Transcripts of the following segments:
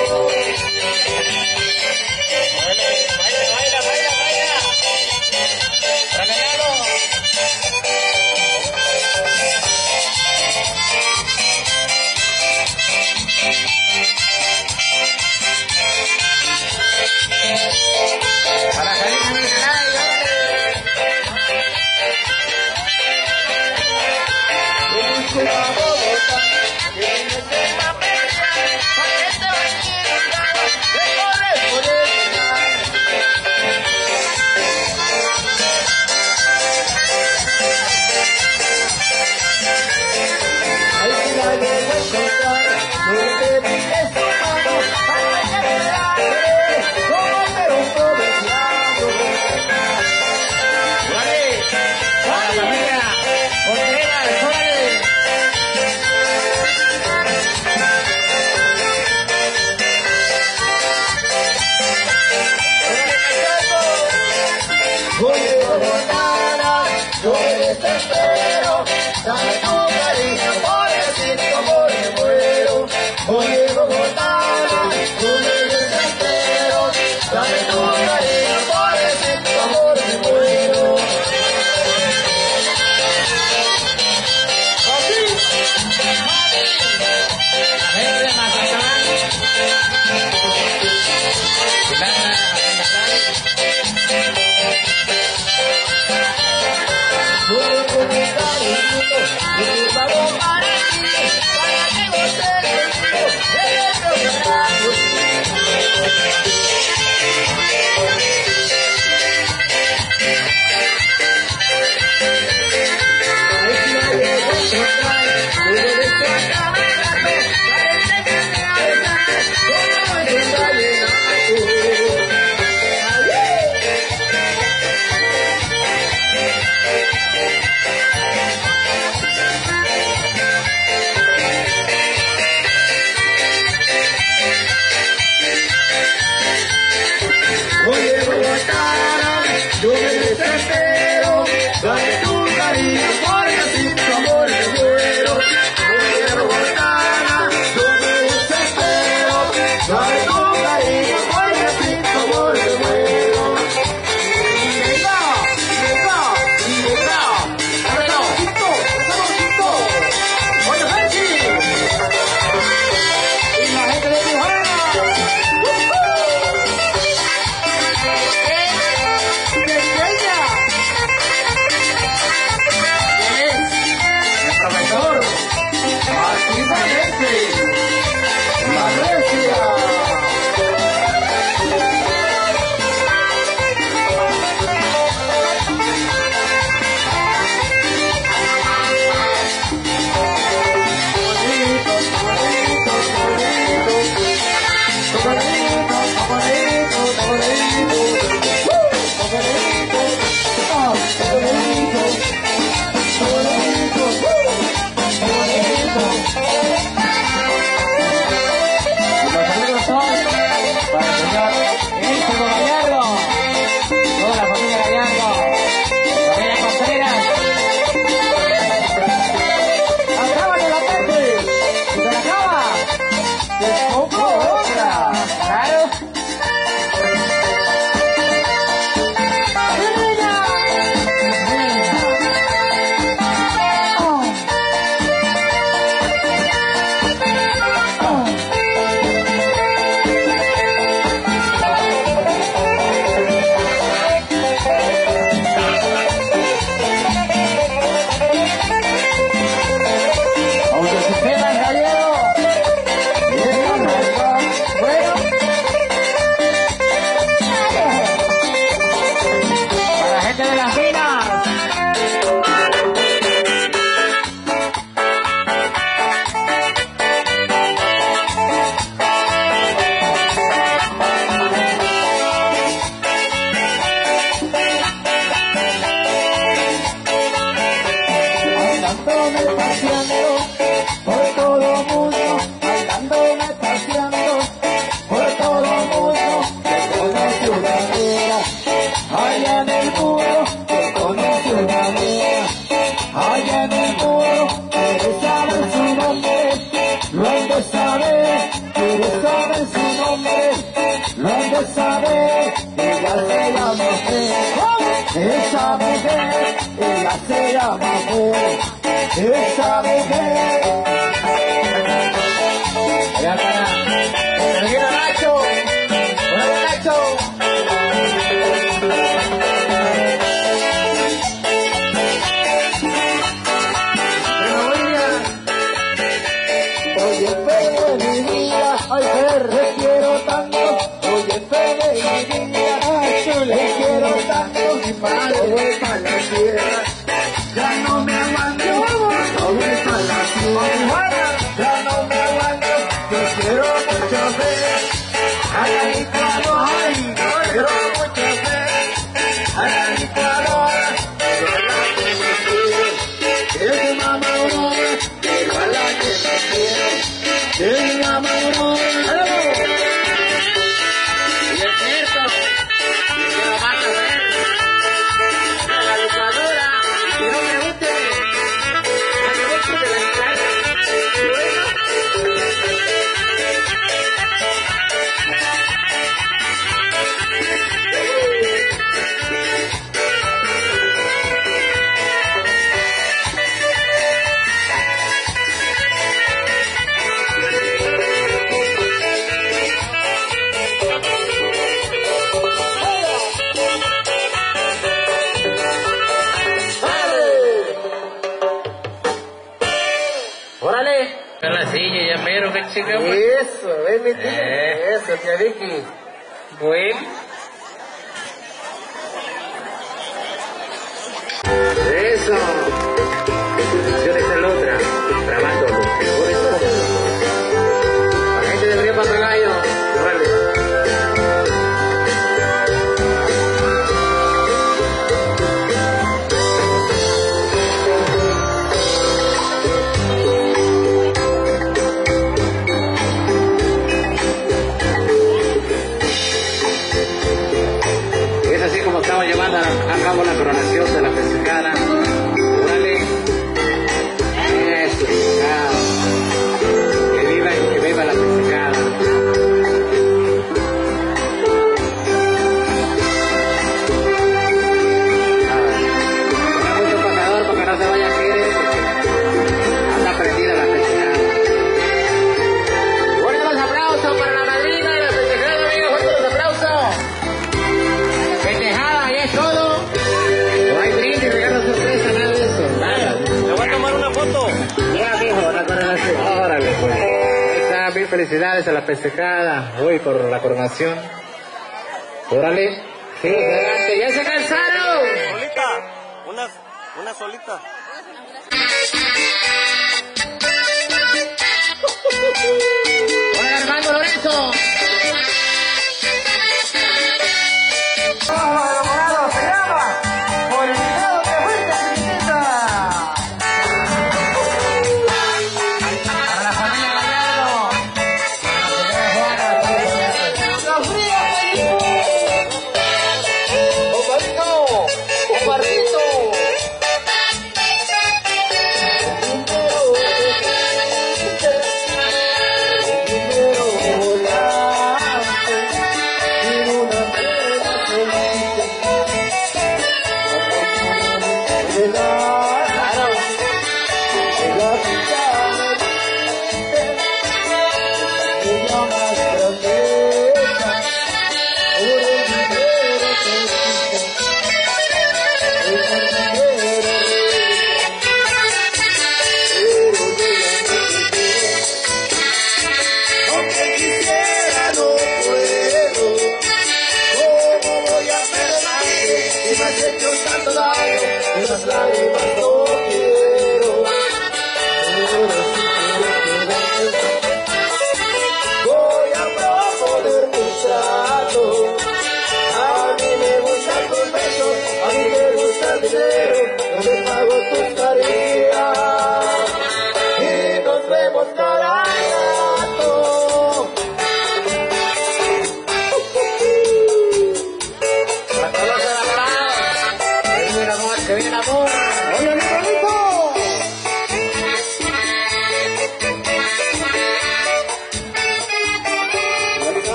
Ay, nombre, no han de saber, ella se llama Fe. Esa mujer, ella se llama Fe. Esa mujer. Allá para. ¡Termina Nacho! ¡Buena Nacho! Oye, Fe de mi vida, ay, Fer, te quiero tanto. Oye, Fe de mi vida, ay, yo le quiero tanto. Mi madre voy para la tierra, ya no me aguanto. No voy para la tierra, ya no me aguanto. Yo quiero mucho Fe, a la licuadora, ay, quiero mucho Fe, a la licuadora. Es mamá Aurora, pero a la que me quiere. Es mamá Aurora. Y es cierto, y se lo van a hacer a la licuadora, y no pregunte, a negocio de la entrada. ¡Órale! A la silla, ya mero, qué chica, Eso, ven mi tía. Eso, tía Vicky. Bueno. Eso. Yo de la otra, grabando los mejores momentos. La gente de Río Papagayo. Órale. Es así como estamos llevando a cabo la coronación de la festejada. Órale. Eso, festejada. Que viva la festejada. Ponga mucho pacador para que no se vaya a querer, porque anda prendida la festejada. Fuerte los aplausos para la madrina de la festejada, amigos, fuerte los aplausos. Festejada, y es todo. No hay brindis, regalo sorpresa, nada de eso. Nada. Le voy a tomar una foto. Ya, mijo, la coronación. Órale, pues. Ahí está, mil felicidades a la festejada. Hoy por la coronación. Órale. Sí, adelante, ya se cansaron. Solita, una solita. Hola, Armando Lorenzo. Se llama Por el video que fuiste, chiquitita. Para la familia Gallardo. Los fríos, Omarito.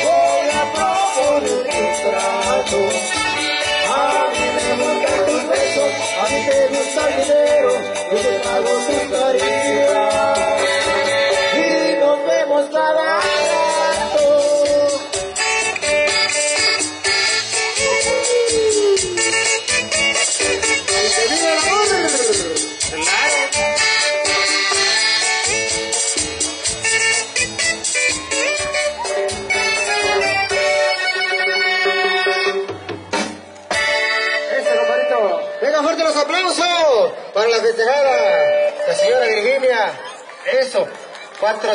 Voy a proponer un trato. A mí me gustan tus besos, a mí te gusta el dinero, yo te pago tus caricias y nos vemos cada rato. ¡Y que viva el amor! Claro. Venga, fuerte los aplausos para la festejada, la señora Virginia. Eso, 4